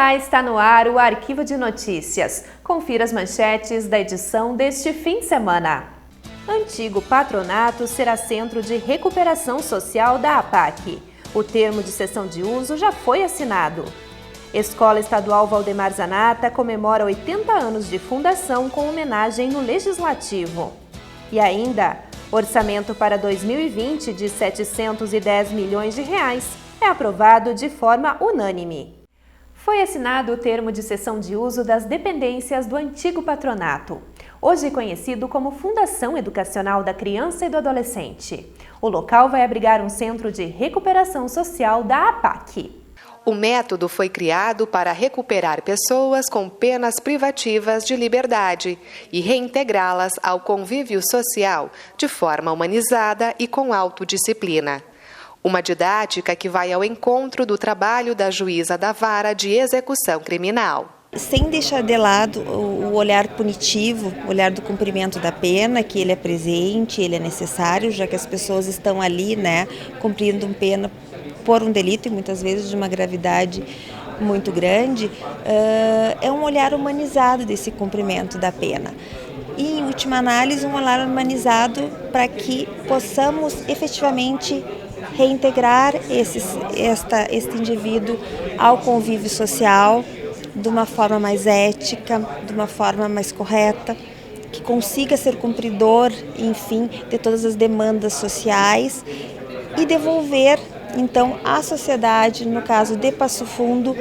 Olá, está no ar o Arquivo de Notícias. Confira as manchetes da edição deste fim de semana. Antigo patronato será centro de recuperação social da APAC. O termo de cessão de uso já foi assinado. Escola Estadual Valdemar Zanata comemora 80 anos de fundação com homenagem no Legislativo. E ainda, orçamento para 2020 de R$ 710 milhões é aprovado de forma unânime. Foi assinado o termo de cessão de uso das dependências do antigo patronato, hoje conhecido como Fundação Educacional da Criança e do Adolescente. O local vai abrigar um centro de recuperação social da APAC. O método foi criado para recuperar pessoas com penas privativas de liberdade e reintegrá-las ao convívio social de forma humanizada e com autodisciplina. Uma didática que vai ao encontro do trabalho da juíza da vara de execução criminal. Sem deixar de lado o olhar punitivo, o olhar do cumprimento da pena, que ele é presente, ele é necessário, já que as pessoas estão ali, cumprindo uma pena por um delito e muitas vezes de uma gravidade muito grande, é um olhar humanizado desse cumprimento da pena. E, em última análise, um olhar humanizado para que possamos efetivamente reintegrar este indivíduo ao convívio social de uma forma mais ética, de uma forma mais correta, que consiga ser cumpridor, enfim, de todas as demandas sociais e devolver, então, à sociedade, no caso de Passo Fundo,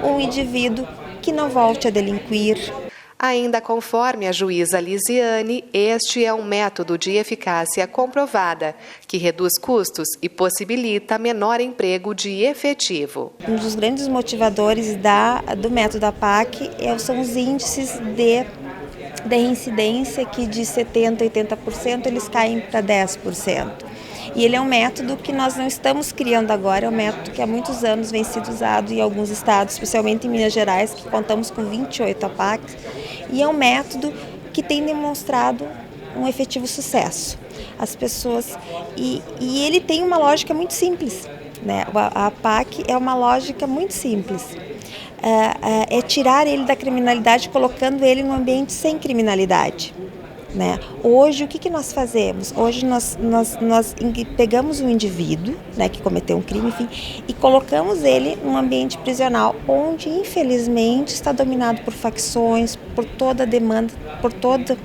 um indivíduo que não volte a delinquir. Ainda conforme a juíza Lisiane, este é um método de eficácia comprovada, que reduz custos e possibilita menor emprego de efetivo. Um dos grandes motivadores do método APAC são os índices de reincidência, que de 70% a 80% eles caem para 10%. E ele é um método que nós não estamos criando agora, é um método que há muitos anos vem sendo usado em alguns estados, especialmente em Minas Gerais, que contamos com 28 APACs, e é um método que tem demonstrado um efetivo sucesso. As pessoas, e ele tem uma lógica muito simples, A APAC é uma lógica muito simples. É tirar ele da criminalidade, colocando ele num ambiente sem criminalidade. Hoje, o que nós fazemos? Hoje nós pegamos um indivíduo, que cometeu um crime, enfim, e colocamos ele num ambiente prisional, onde infelizmente está dominado por facções, por toda a demanda, por todo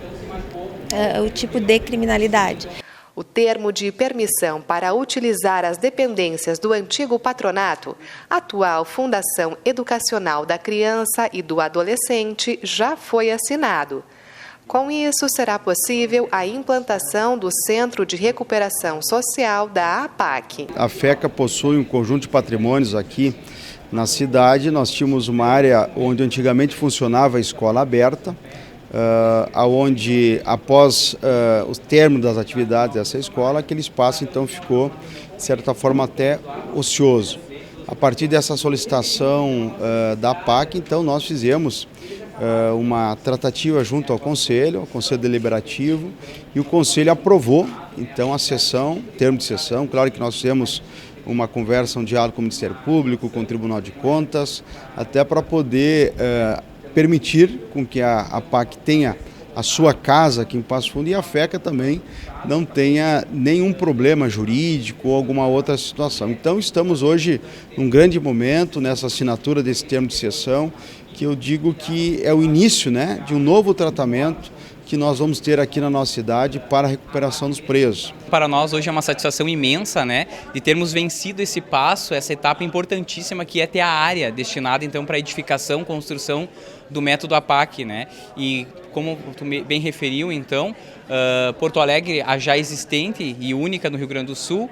o tipo de criminalidade. O termo de permissão para utilizar as dependências do antigo patronato, atual Fundação Educacional da Criança e do Adolescente, já foi assinado. Com isso, será possível a implantação do Centro de Recuperação Social da APAC. A FECA possui um conjunto de patrimônios aqui na cidade. Nós tínhamos uma área onde antigamente funcionava a escola aberta, onde após o término das atividades dessa escola, aquele espaço então ficou, de certa forma, até ocioso. A partir dessa solicitação da APAC, então nós fizemos uma tratativa junto ao Conselho Deliberativo, e o Conselho aprovou então a sessão, termo de sessão. Claro que nós fizemos uma conversa, um diálogo com o Ministério Público, com o Tribunal de Contas, até para poder permitir com que a APAC tenha a sua casa aqui em Passo Fundo e a FECA também não tenha nenhum problema jurídico ou alguma outra situação. Então estamos hoje num grande momento nessa assinatura desse termo de cessão, que eu digo que é o início de um novo tratamento que nós vamos ter aqui na nossa cidade para a recuperação dos presos. Para nós hoje é uma satisfação imensa, de termos vencido esse passo, essa etapa importantíssima que é ter a área destinada então para edificação, construção do método APAC, E como tu bem referiu, então, Porto Alegre, a já existente e única no Rio Grande do Sul,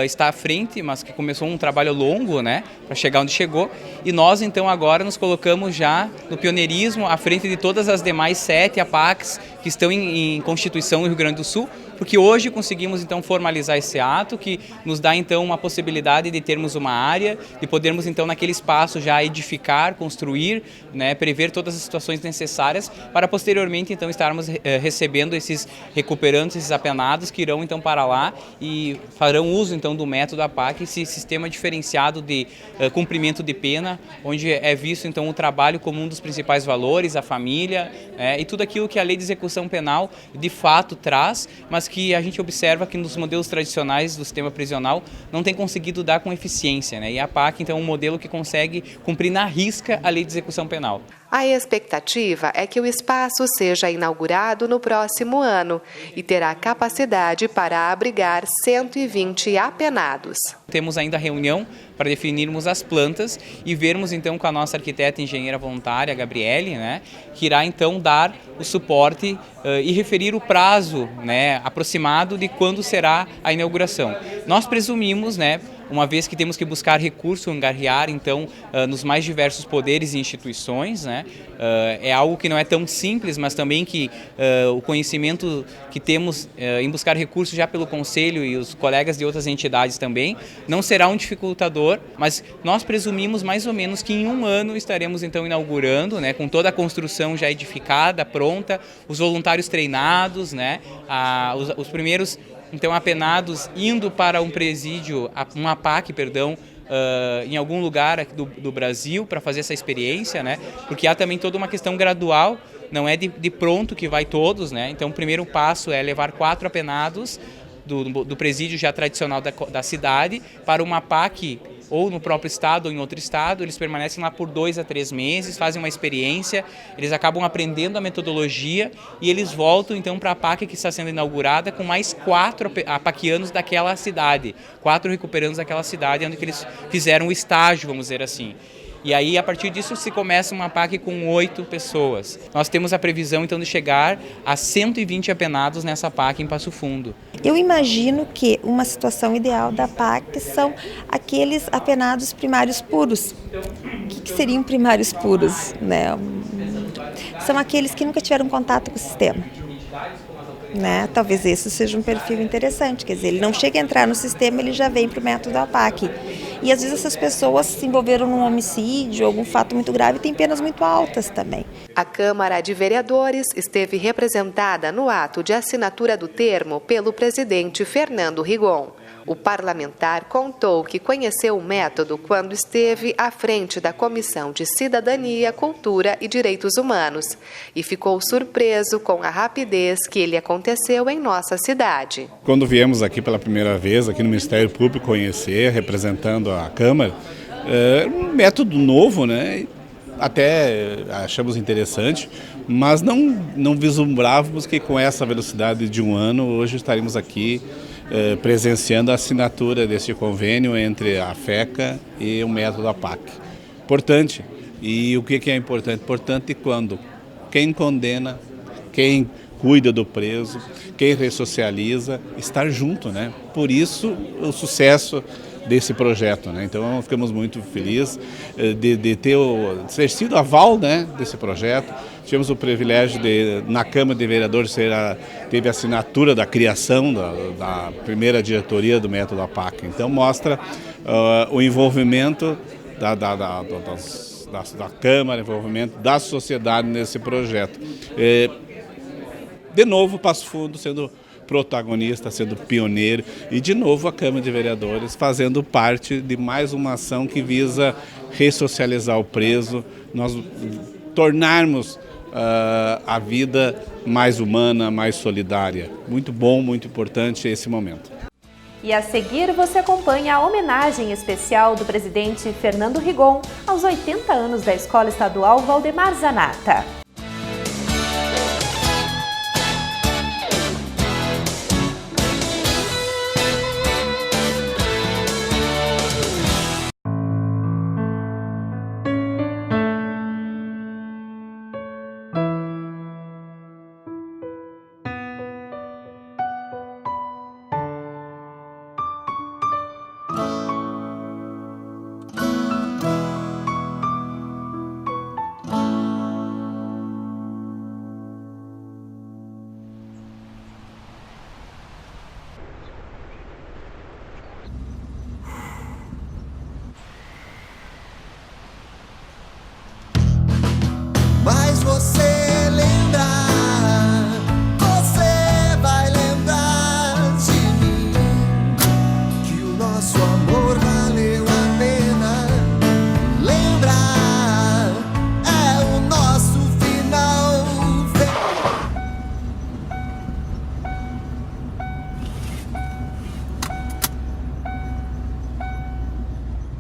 está à frente, mas que começou um trabalho longo, para chegar onde chegou. E nós, então, agora nos colocamos já no pioneirismo, à frente de todas as demais 7 APACs que estão em constituição no Rio Grande do Sul, porque hoje conseguimos então formalizar esse ato que nos dá então uma possibilidade de termos uma área, de podermos então naquele espaço já edificar, construir, né, prever todas as situações necessárias para posteriormente então estarmos recebendo esses recuperantes, esses apenados que irão então para lá e farão uso então do método APAC, esse sistema diferenciado de cumprimento de pena, onde é visto então o trabalho como um dos principais valores, a família, e tudo aquilo que a lei de execução penal de fato traz, mas que a gente observa que nos modelos tradicionais do sistema prisional não tem conseguido dar com eficiência, né? E a APAC então é um modelo que consegue cumprir na risca a lei de execução penal. A expectativa é que o espaço seja inaugurado no próximo ano e terá capacidade para abrigar 120 apenados. Temos ainda reunião para definirmos as plantas e vermos então com a nossa arquiteta e engenheira voluntária, a Gabriele, né, que irá então dar o suporte e referir o prazo, né, aproximado de quando será a inauguração. Nós presumimos, né, uma vez que temos que buscar recurso, angariar então nos mais diversos poderes e instituições, né? É algo que não é tão simples, mas também que o conhecimento que temos em buscar recursos já pelo Conselho e os colegas de outras entidades também, não será um dificultador, mas nós presumimos mais ou menos que em um ano estaremos então inaugurando, né, com toda a construção já edificada, pronta, os voluntários treinados, né, os primeiros então apenados indo para um presídio, um APAC, perdão, em algum lugar aqui do Brasil para fazer essa experiência, né? Porque há também toda uma questão gradual, não é de pronto que vai todos, né? Então o primeiro passo é levar 4 apenados do presídio já tradicional da cidade para uma APAC ou no próprio estado ou em outro estado, eles permanecem lá por 2 a 3 meses, fazem uma experiência, eles acabam aprendendo a metodologia e eles voltam então para a APAC que está sendo inaugurada com mais 4 apaquianos daquela cidade, 4 recuperandos daquela cidade, onde que eles fizeram o estágio, vamos dizer assim. E aí, a partir disso, se começa uma APAC com 8 pessoas. Nós temos a previsão, então, de chegar a 120 apenados nessa APAC em Passo Fundo. Eu imagino que uma situação ideal da APAC são aqueles apenados primários puros. O que seriam primários puros, né? São aqueles que nunca tiveram contato com o sistema. Né? Talvez esse seja um perfil interessante, quer dizer, ele não chega a entrar no sistema, ele já vem para o método APAC. E às vezes essas pessoas se envolveram num homicídio, algum fato muito grave, e têm penas muito altas também. A Câmara de Vereadores esteve representada no ato de assinatura do termo pelo presidente Fernando Rigon. O parlamentar contou que conheceu o método quando esteve à frente da Comissão de Cidadania, Cultura e Direitos Humanos e ficou surpreso com a rapidez que ele aconteceu em nossa cidade. Quando viemos aqui pela primeira vez, aqui no Ministério Público, conhecer, representando a Câmara, é um método novo, né? Até achamos interessante, mas não vislumbrávamos que com essa velocidade de um ano, hoje estaríamos aqui presenciando a assinatura desse convênio entre a FECA e o método APAC. Importante. E o que é importante? Importante quando quem condena, quem cuida do preso, quem ressocializa, estar junto, né? Por isso o sucesso desse projeto, né? Então ficamos muito felizes de ter sido aval, né, desse projeto. Tivemos o privilégio de, na Câmara de Vereadores, teve a assinatura da criação da primeira diretoria do método APAC. Então mostra o envolvimento da Câmara, envolvimento da sociedade nesse projeto. De novo, Passo Fundo sendo protagonista, sendo pioneiro, e de novo a Câmara de Vereadores fazendo parte de mais uma ação que visa ressocializar o preso, nós tornarmos a vida mais humana, mais solidária. Muito bom, muito importante esse momento. E a seguir você acompanha a homenagem especial do presidente Fernando Rigon aos 80 anos da Escola Estadual Valdemar Zanata.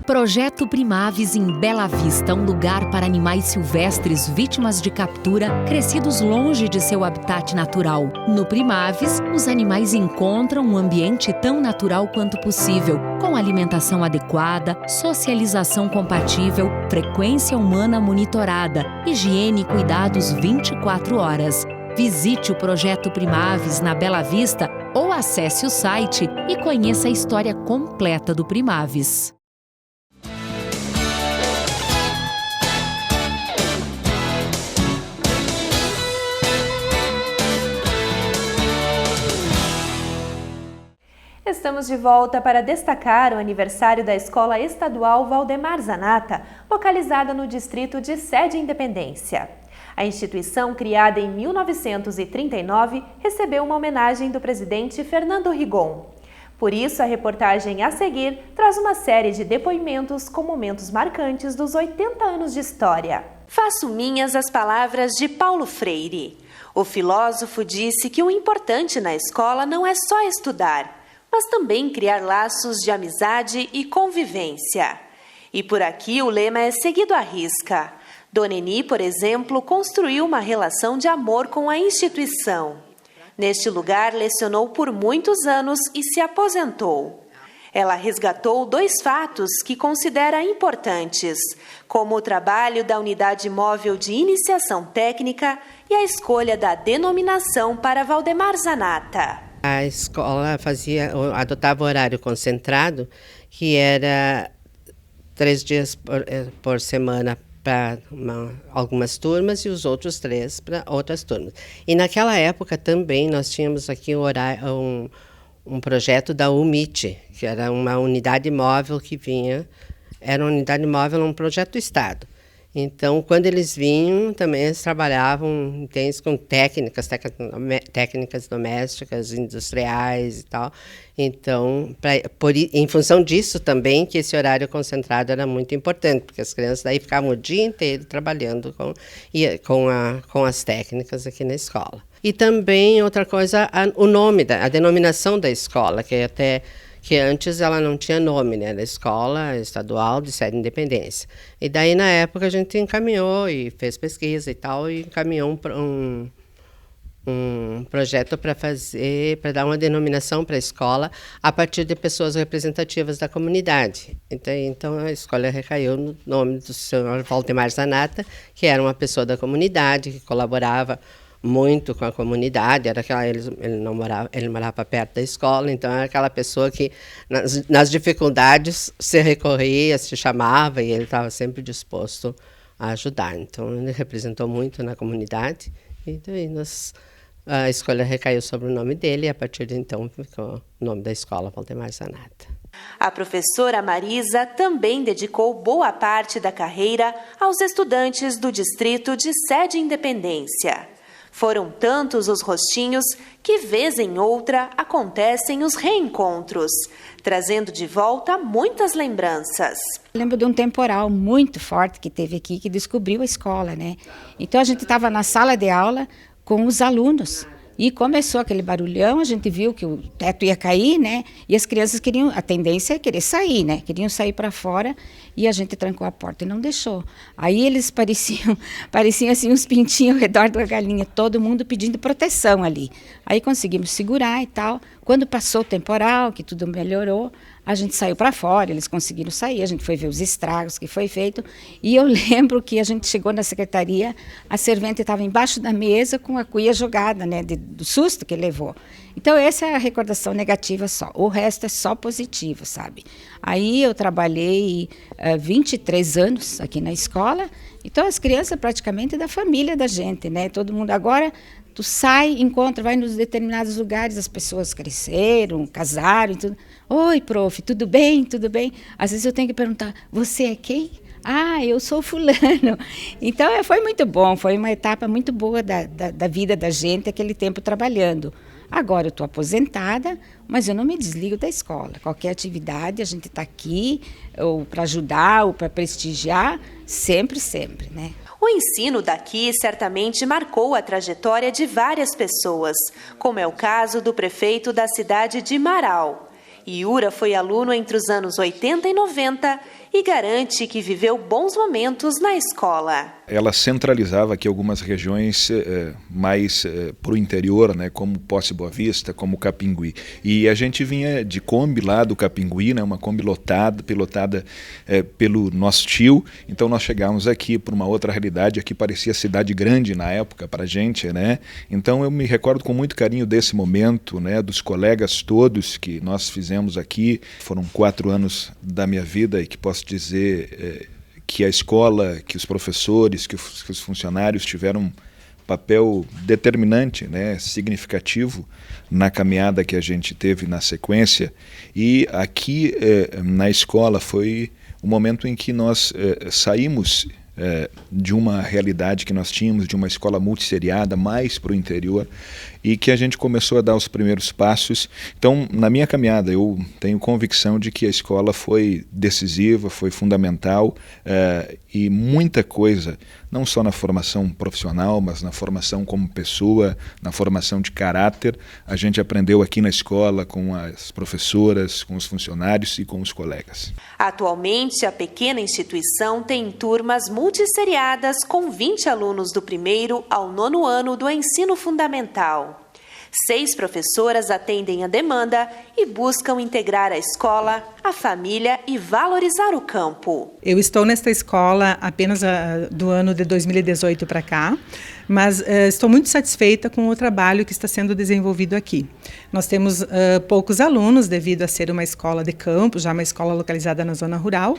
Projeto Primaves em Bela Vista, um lugar para animais silvestres vítimas de captura, crescidos longe de seu habitat natural. No Primaves, os animais encontram um ambiente tão natural quanto possível, com alimentação adequada, socialização compatível, frequência humana monitorada, higiene e cuidados 24 horas. Visite o Projeto Primaves na Bela Vista ou acesse o site e conheça a história completa do Primaves. Estamos de volta para destacar o aniversário da Escola Estadual Valdemar Zanata, localizada no distrito de Sede Independência. A instituição, criada em 1939, recebeu uma homenagem do presidente Fernando Rigon. Por isso, a reportagem a seguir traz uma série de depoimentos com momentos marcantes dos 80 anos de história. Faço minhas as palavras de Paulo Freire. O filósofo disse que o importante na escola não é só estudar, mas também criar laços de amizade e convivência. E por aqui o lema é seguido à risca. Dona Eni, por exemplo, construiu uma relação de amor com a instituição. Neste lugar, lecionou por muitos anos e se aposentou. Ela resgatou 2 fatos que considera importantes, como o trabalho da Unidade Móvel de Iniciação Técnica e a escolha da denominação para Valdemar Zanata. A escola adotava o horário concentrado, que era 3 dias por semana para algumas turmas e os outros 3 para outras turmas. E naquela época também nós tínhamos aqui um projeto da UMIT, que era uma unidade móvel que vinha, era uma unidade móvel, um projeto do Estado. Então, quando eles vinham, também eles trabalhavam com técnicas domésticas, industriais e tal. Então, em função disso também, que esse horário concentrado era muito importante, porque as crianças daí ficavam o dia inteiro trabalhando com as técnicas aqui na escola. E também, outra coisa, o nome, a denominação da escola, que antes ela não tinha nome, né? Era Escola Estadual de Sede Independência. E daí, na época, a gente encaminhou e fez pesquisa e tal, e encaminhou um projeto para dar uma denominação para a escola a partir de pessoas representativas da comunidade. Então a escola recaiu no nome do senhor Valdemar Zanata, que era uma pessoa da comunidade, que colaborava muito com a comunidade, ele morava perto da escola, então era aquela pessoa que nas dificuldades se recorria, se chamava, e ele estava sempre disposto a ajudar. Então ele representou muito na comunidade, e daí a escolha recaiu sobre o nome dele, e a partir de então ficou o nome da escola Valdemar Zanata. A professora Marisa também dedicou boa parte da carreira aos estudantes do distrito de Sede Independência. Foram tantos os rostinhos que, vez em outra, acontecem os reencontros, trazendo de volta muitas lembranças. Lembro de um temporal muito forte que teve aqui, que descobriu a escola, né? Então a gente estava na sala de aula com os alunos. E começou aquele barulhão, a gente viu que o teto ia cair, né? E as crianças a tendência é querer sair, né? Queriam sair para fora e a gente trancou a porta e não deixou. Aí eles pareciam assim uns pintinhos ao redor da galinha, todo mundo pedindo proteção ali. Aí conseguimos segurar e tal. Quando passou o temporal, que tudo melhorou, a gente saiu para fora, eles conseguiram sair, a gente foi ver os estragos que foi feito. E eu lembro que a gente chegou na secretaria, a servente estava embaixo da mesa com a cuia jogada, né, do susto que levou. Então essa é a recordação negativa só, o resto é só positivo, sabe? Aí eu trabalhei 23 anos aqui na escola, então as crianças praticamente da família da gente, né? Todo mundo agora... Tu sai, encontra, vai nos determinados lugares, as pessoas cresceram, casaram e tudo. Oi, prof, tudo bem? Tudo bem? Às vezes eu tenho que perguntar, você é quem? Ah, eu sou fulano. Então, foi muito bom, foi uma etapa muito boa da vida da gente, aquele tempo trabalhando. Agora eu estou aposentada, mas eu não me desligo da escola. Qualquer atividade, a gente está aqui, ou para ajudar, ou para prestigiar, sempre, né? O ensino daqui certamente marcou a trajetória de várias pessoas, como é o caso do prefeito da cidade de Marau. Iura foi aluno entre os anos 80 e 90 e garante que viveu bons momentos na escola. Ela centralizava aqui algumas regiões mais para o interior, né, como Posse Boa Vista, como Capingui. E a gente vinha de Kombi lá do Capingui, né, uma Kombi pilotada pelo nosso tio. Então nós chegamos aqui para uma outra realidade, aqui parecia cidade grande na época para a gente, né? Então eu me recordo com muito carinho desse momento, né, dos colegas todos que nós fizemos aqui. Foram 4 anos da minha vida e que posso dizer que a escola, que os professores, que os funcionários tiveram um papel determinante, né, significativo na caminhada que a gente teve na sequência. E aqui na escola foi o momento em que nós saímos de uma realidade que nós tínhamos, de uma escola multisseriada, mais para o interior, e que a gente começou a dar os primeiros passos. Então, na minha caminhada, eu tenho convicção de que a escola foi decisiva, foi fundamental, e muita coisa, não só na formação profissional, mas na formação como pessoa, na formação de caráter, a gente aprendeu aqui na escola com as professoras, com os funcionários e com os colegas. Atualmente, a pequena instituição tem turmas multisseriadas com 20 alunos do 1º ao 9º ano do ensino fundamental. 6 professoras atendem a demanda e buscam integrar a escola, a família e valorizar o campo. Eu estou nesta escola apenas do ano de 2018 para cá, mas estou muito satisfeita com o trabalho que está sendo desenvolvido aqui. Nós temos poucos alunos devido a ser uma escola de campo, já uma escola localizada na zona rural,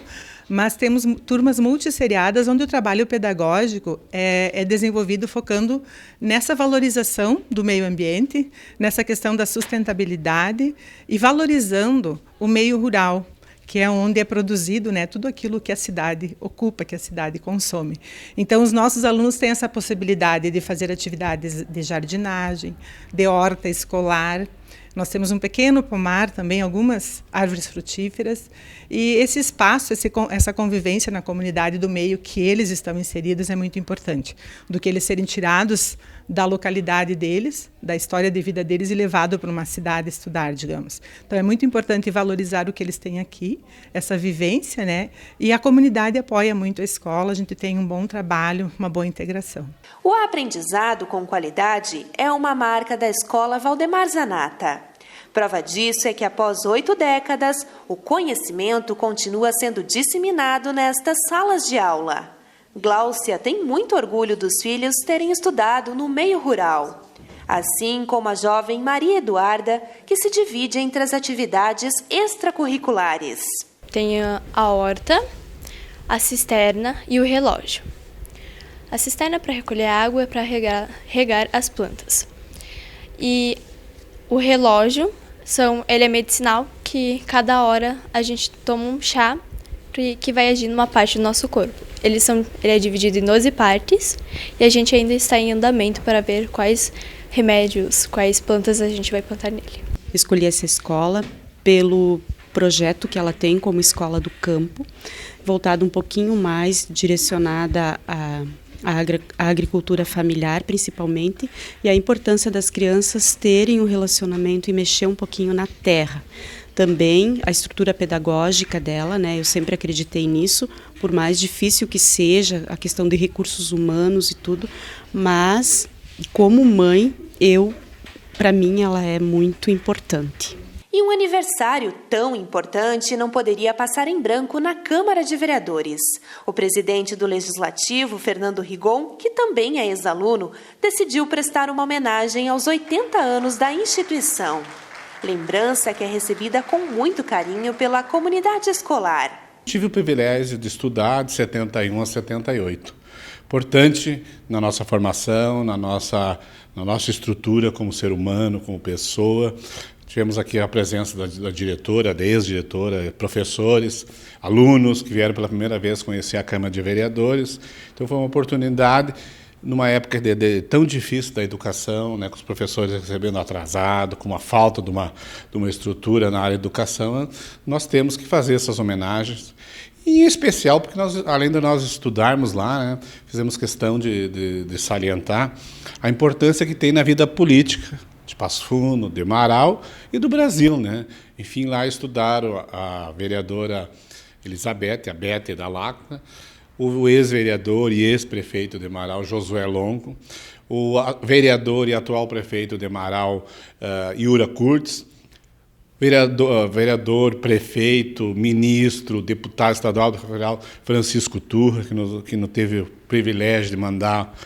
mas temos turmas multisseriadas onde o trabalho pedagógico é desenvolvido focando nessa valorização do meio ambiente, nessa questão da sustentabilidade e valorizando o meio rural, que é onde é produzido, né, tudo aquilo que a cidade ocupa, que a cidade consome. Então, os nossos alunos têm essa possibilidade de fazer atividades de jardinagem, de horta escolar. Nós temos um pequeno pomar também, algumas árvores frutíferas. E esse espaço, essa convivência na comunidade do meio que eles estão inseridos é muito importante. Do que eles serem tirados da localidade deles, da história de vida deles e levado para uma cidade estudar, digamos. Então é muito importante valorizar o que eles têm aqui, essa vivência, né? E a comunidade apoia muito a escola, a gente tem um bom trabalho, uma boa integração. O aprendizado com qualidade é uma marca da Escola Valdemar Zanata. Prova disso é que após 8 décadas, o conhecimento continua sendo disseminado nestas salas de aula. Gláucia tem muito orgulho dos filhos terem estudado no meio rural, assim como a jovem Maria Eduarda, que se divide entre as atividades extracurriculares. Tenho a horta, a cisterna e o relógio. A cisterna é para recolher água e para regar as plantas. E o relógio, ele é medicinal, que cada hora a gente toma um chá que vai agir numa parte do nosso corpo. Ele é dividido em 12 partes e a gente ainda está em andamento para ver quais remédios, quais plantas a gente vai plantar nele. Escolhi essa escola pelo projeto que ela tem como escola do campo, voltada um pouquinho mais direcionada à agricultura familiar, principalmente, e a importância das crianças terem um relacionamento e mexer um pouquinho na terra. Também a estrutura pedagógica dela, né? Eu sempre acreditei nisso, por mais difícil que seja a questão de recursos humanos e tudo, mas como mãe, para mim, ela é muito importante. E um aniversário tão importante não poderia passar em branco na Câmara de Vereadores. O presidente do Legislativo, Fernando Rigon, que também é ex-aluno, decidiu prestar uma homenagem aos 80 anos da instituição. Lembrança que é recebida com muito carinho pela comunidade escolar. Tive o privilégio de estudar de 71 a 78. Importante na nossa formação, na nossa estrutura como ser humano, como pessoa. Tivemos aqui a presença da diretora, da ex-diretora, professores, alunos que vieram pela primeira vez conhecer a Câmara de Vereadores. Então foi uma oportunidade, numa época tão difícil da educação, né, com os professores recebendo atrasado, com uma falta de uma estrutura na área de educação, nós temos que fazer essas homenagens. E em especial porque além de nós estudarmos lá, né, fizemos questão de salientar a importância que tem na vida política, de Passo Fundo, de Marau e do Brasil, né? Enfim, lá estudaram a vereadora Elizabeth, a Bete da Lacna, o ex-vereador e ex-prefeito de Marau, Josué Longo, o vereador e atual prefeito de Marau, Iura Kurtz, vereador, prefeito, ministro, deputado estadual do federal, Francisco Turra, que nos teve o privilégio de mandar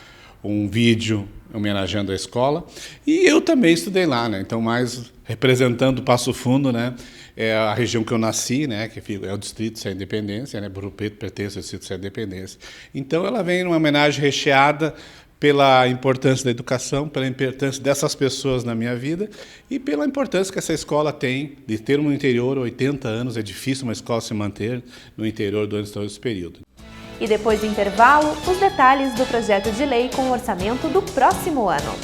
um vídeo homenageando a escola, e eu também estudei lá, né? Então, mais representando Passo Fundo, né? É a região que eu nasci, né? Que é o Distrito Sem Independência, né? Burro Preto pertence ao Distrito Sem Independência. Então, ela vem numa homenagem recheada pela importância da educação, pela importância dessas pessoas na minha vida e pela importância que essa escola tem de ter no interior 80 anos. É difícil uma escola se manter no interior durante todo esse período. E depois do intervalo, os detalhes do projeto de lei com o orçamento do próximo ano.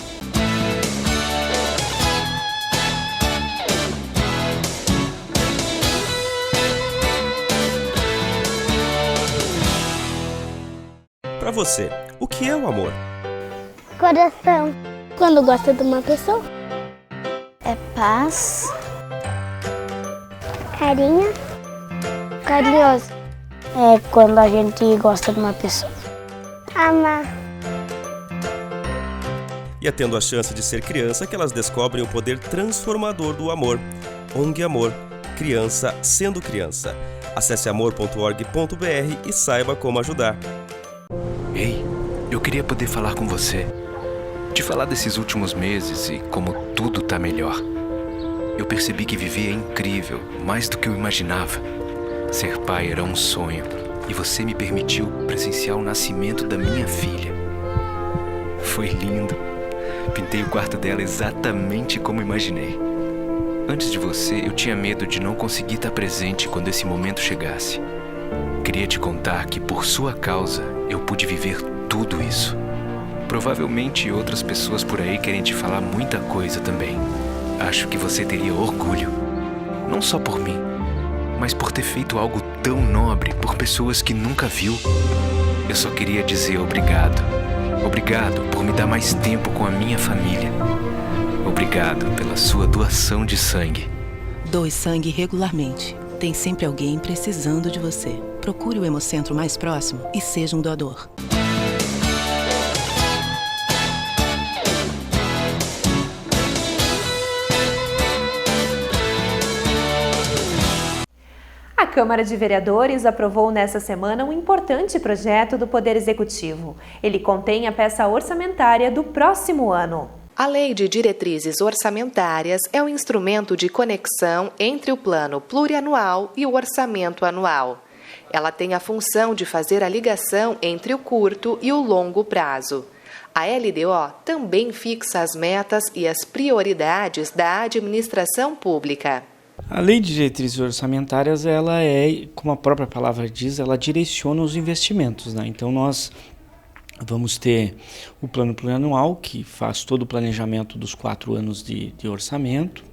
Para você, o que é o amor? Coração. Quando gosta de uma pessoa. É paz. Carinho. Carinhoso. É quando a gente gosta de uma pessoa. Amar. E é tendo a chance de ser criança que elas descobrem o poder transformador do amor. ONG Amor. Criança sendo criança. Acesse amor.org.br e saiba como ajudar. Ei, eu queria poder falar com você. Te falar desses últimos meses e como tudo tá melhor. Eu percebi que viver é incrível, mais do que eu imaginava. Ser pai era um sonho e você me permitiu presenciar o nascimento da minha filha. Foi lindo. Pintei o quarto dela exatamente como imaginei. Antes de você, eu tinha medo de não conseguir estar presente quando esse momento chegasse. Queria te contar que, por sua causa, eu pude viver tudo isso. Provavelmente outras pessoas por aí querem te falar muita coisa também. Acho que você teria orgulho. Não só por mim, mas por ter feito algo tão nobre por pessoas que nunca viu. Eu só queria dizer obrigado. Obrigado por me dar mais tempo com a minha família. Obrigado pela sua doação de sangue. Doe sangue regularmente. Tem sempre alguém precisando de você. Procure o Hemocentro mais próximo e seja um doador. A Câmara de Vereadores aprovou nesta semana um importante projeto do Poder Executivo. Ele contém a peça orçamentária do próximo ano. A Lei de Diretrizes Orçamentárias é um instrumento de conexão entre o Plano Plurianual e o Orçamento Anual. Ela tem a função de fazer a ligação entre o curto e o longo prazo. A LDO também fixa as metas e as prioridades da administração pública. A Lei de Diretrizes Orçamentárias, ela é, como a própria palavra diz, ela direciona os investimentos, né? Então nós vamos ter o plano plurianual, que faz todo o planejamento dos 4 anos de orçamento,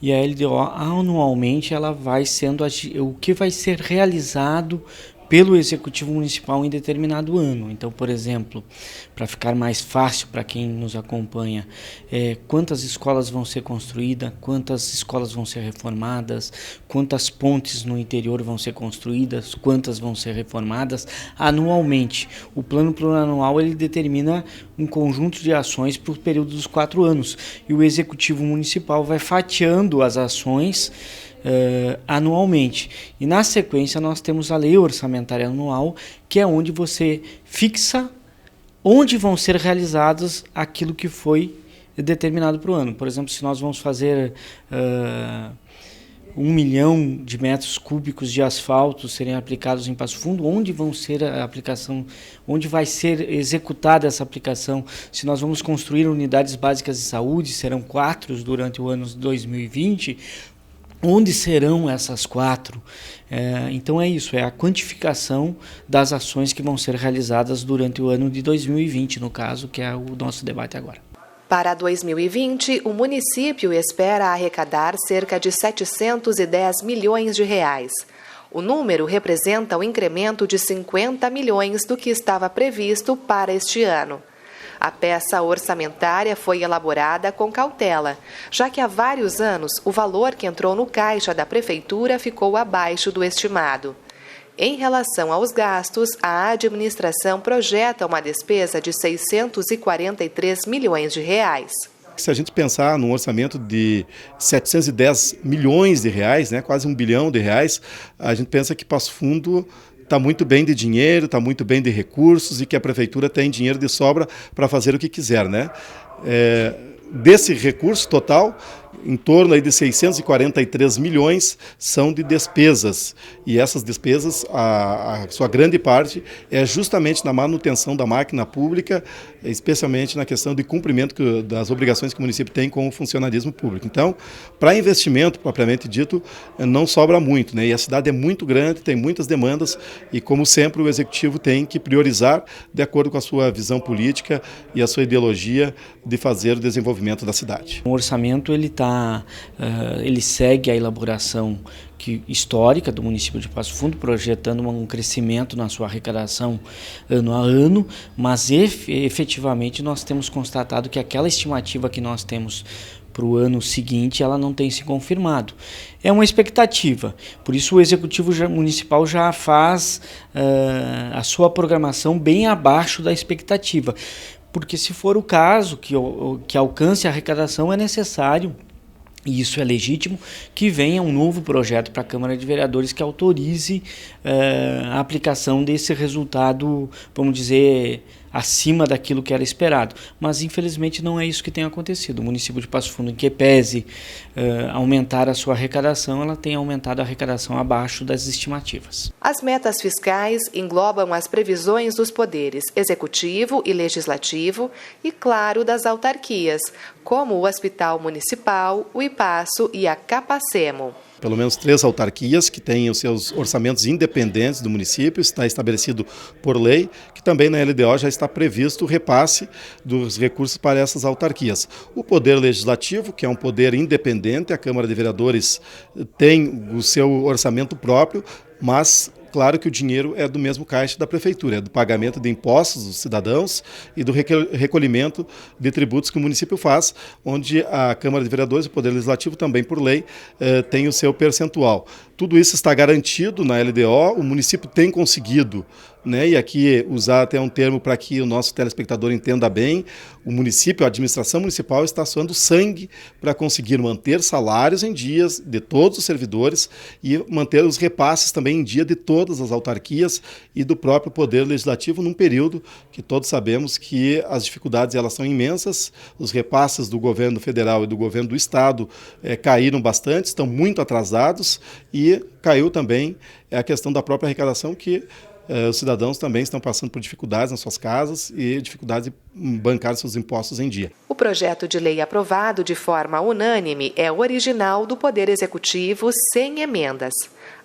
e a LDO anualmente ela vai sendo o que vai ser realizado pelo Executivo Municipal em determinado ano. Então, por exemplo, para ficar mais fácil para quem nos acompanha, quantas escolas vão ser construídas, quantas escolas vão ser reformadas, quantas pontes no interior vão ser construídas, quantas vão ser reformadas anualmente. O plano plurianual ele determina um conjunto de ações para o período dos 4 anos e o Executivo Municipal vai fatiando as ações anualmente. E na sequência nós temos a Lei Orçamentária Anual, que é onde você fixa onde vão ser realizados aquilo que foi determinado para o ano. Por exemplo, se nós vamos fazer 1 milhão de metros cúbicos de asfalto serem aplicados em Passo Fundo, onde vão ser a aplicação, onde vai ser executada essa aplicação. Se nós vamos construir unidades básicas de saúde, serão 4 durante o ano de 2020, onde serão essas 4? Então é isso, é a quantificação das ações que vão ser realizadas durante o ano de 2020, no caso, que é o nosso debate agora. Para 2020, o município espera arrecadar cerca de 710 milhões de reais. O número representa um incremento de 50 milhões do que estava previsto para este ano. A peça orçamentária foi elaborada com cautela, já que há vários anos o valor que entrou no caixa da Prefeitura ficou abaixo do estimado. Em relação aos gastos, a administração projeta uma despesa de 643 milhões de reais. Se a gente pensar num orçamento de 710 milhões de reais, né, quase R$1 bilhão, a gente pensa que Passo Fundo está muito bem de dinheiro, está muito bem de recursos e que a Prefeitura tem dinheiro de sobra para fazer o que quiser, né? Desse recurso total, em torno aí de 643 milhões são de despesas. E essas despesas, a sua grande parte, é justamente na manutenção da máquina pública, especialmente na questão de cumprimento das obrigações que o município tem com o funcionalismo público. Então, para investimento, propriamente dito, não sobra muito, né? E a cidade é muito grande, tem muitas demandas e, como sempre, o Executivo tem que priorizar de acordo com a sua visão política e a sua ideologia de fazer o desenvolvimento da cidade. O orçamento ele segue a elaboração histórica do município de Passo Fundo, projetando um crescimento na sua arrecadação ano a ano, mas efetivamente nós temos constatado que aquela estimativa que nós temos para o ano seguinte, ela não tem se confirmado. É uma expectativa, por isso o Executivo Municipal já faz a sua programação bem abaixo da expectativa, porque se for o caso que alcance a arrecadação, é necessário, e isso é legítimo, que venha um novo projeto para a Câmara de Vereadores que autorize a aplicação desse resultado, vamos dizer, acima daquilo que era esperado. Mas, infelizmente, não é isso que tem acontecido. O município de Passo Fundo, em que pese aumentar a sua arrecadação, ela tem aumentado a arrecadação abaixo das estimativas. As metas fiscais englobam as previsões dos poderes executivo e legislativo e, claro, das autarquias, como o Hospital Municipal, o IPASSO e a Capacemo. Pelo menos 3 autarquias que têm os seus orçamentos independentes do município, está estabelecido por lei, que também na LDO já está previsto o repasse dos recursos para essas autarquias. O Poder Legislativo, que é um poder independente, a Câmara de Vereadores tem o seu orçamento próprio, mas claro que o dinheiro é do mesmo caixa da Prefeitura, é do pagamento de impostos dos cidadãos e do recolhimento de tributos que o município faz, onde a Câmara de Vereadores e o Poder Legislativo também, por lei, tem o seu percentual. Tudo isso está garantido na LDO, o município tem conseguido, né, e aqui usar até um termo para que o nosso telespectador entenda bem, o município, a administração municipal está suando sangue para conseguir manter salários em dias de todos os servidores e manter os repasses também em dia de todas as autarquias e do próprio Poder Legislativo num período que todos sabemos que as dificuldades elas são imensas, os repasses do governo federal e do governo do estado caíram bastante, estão muito atrasados e caiu também a questão da própria arrecadação que os cidadãos também estão passando por dificuldades nas suas casas e dificuldades em bancar seus impostos em dia. O projeto de lei aprovado de forma unânime é o original do Poder Executivo sem emendas.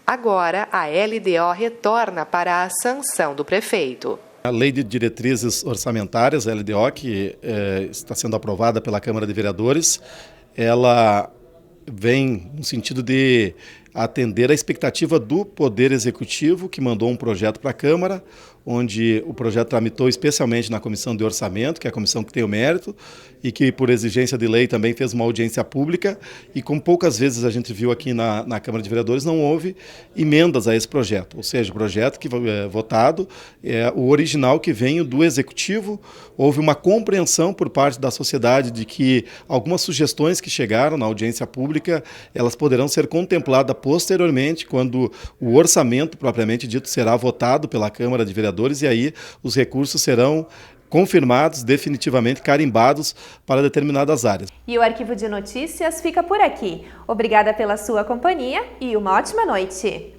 Agora, a LDO retorna para a sanção do prefeito. A Lei de Diretrizes Orçamentárias, a LDO, que está sendo aprovada pela Câmara de Vereadores, ela vem no sentido de atender a expectativa do Poder Executivo, que mandou um projeto para a Câmara, onde o projeto tramitou especialmente na Comissão de Orçamento, que é a comissão que tem o mérito, e que, por exigência de lei, também fez uma audiência pública, e como poucas vezes a gente viu aqui na Câmara de Vereadores, não houve emendas a esse projeto, ou seja, o projeto que é votado é o original que veio do Executivo. Houve uma compreensão por parte da sociedade de que algumas sugestões que chegaram na audiência pública, elas poderão ser contempladas posteriormente, quando o orçamento, propriamente dito, será votado pela Câmara de Vereadores, e aí os recursos serão confirmados, definitivamente carimbados para determinadas áreas. E o Arquivo de Notícias fica por aqui. Obrigada pela sua companhia e uma ótima noite.